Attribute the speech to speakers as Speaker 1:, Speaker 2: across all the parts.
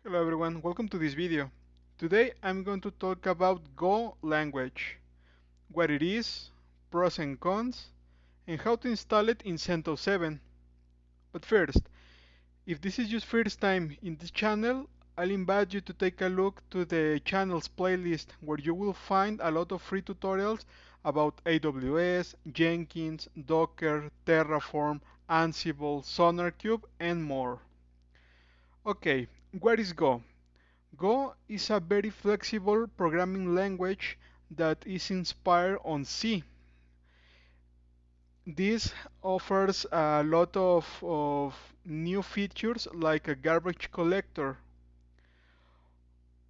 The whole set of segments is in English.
Speaker 1: Hello everyone, welcome to this video. Today I'm going to talk about Go language, what it is, pros and cons, and how to install it in CentOS 7. But first, if this is your first time in this channel, I'll invite you to take a look to the channel's playlist where you will find a lot of free tutorials about AWS, Jenkins, Docker, Terraform, Ansible, SonarQube, and more. Okay, what is Go? Go is a very flexible programming language that is inspired on C. This offers a lot of new features like a garbage collector.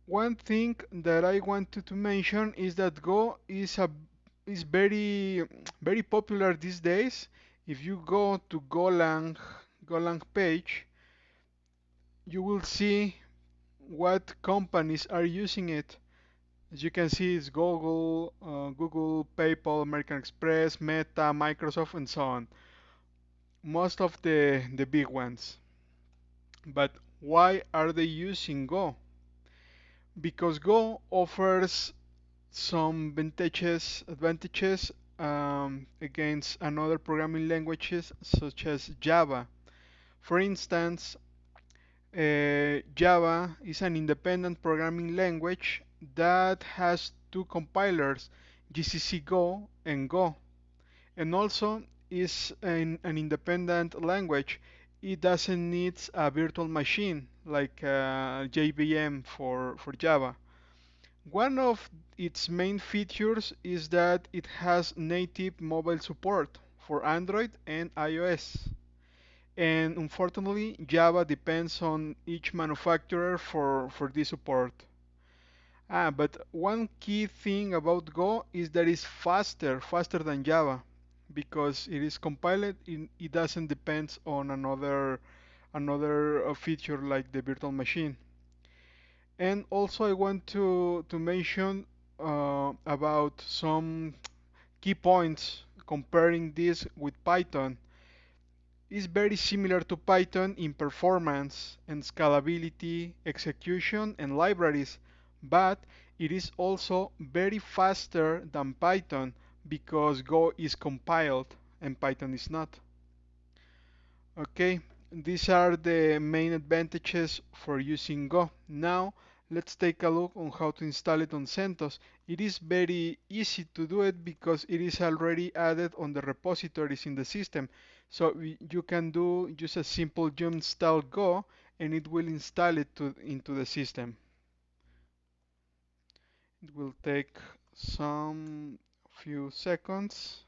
Speaker 1: One thing that I wanted to mention is that Go is very popular these days. If you go to Golang page, you will see what companies are using it. As you can see, it's Google, PayPal, American Express, Meta, Microsoft, and so on. Most of the big ones. But why are they using Go? Because Go offers some advantages against another programming languages such as Java. For instance, Java is an independent programming language that has two compilers, GCC Go and Go, and also is an independent language. It doesn't need a virtual machine like JVM for Java. One of its main features is that it has native mobile support for Android and iOS. And unfortunately, Java depends on each manufacturer for this support. But one key thing about Go is that it's faster than Java, because it is compiled. It doesn't depend on another feature like the virtual machine. And also, I want to mention about some key points comparing this with Python. Is very similar to Python in performance and scalability, execution, and libraries, but it is also very faster than Python because Go is compiled and Python is not. Okay, these are the main advantages for using Go. Now, let's take a look on how to install it on CentOS. It is very easy to do it because it is already added on the repositories in the system. So you can do just a simple install Go and it will install it into the system. It will take some few seconds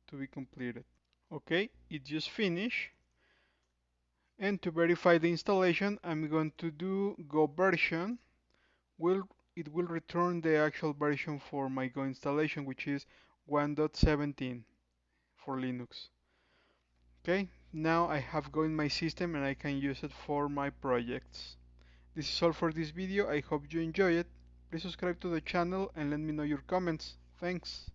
Speaker 1: to be completed. Okay, it just finished. And to verify the installation, I'm going to do go version. It will return the actual version for my Go installation, which is 1.17 for Linux. Okay, now I have Go in my system and I can use it for my projects. This is all for this video. I hope you enjoy it. Please subscribe to the channel and let me know your comments. Thanks.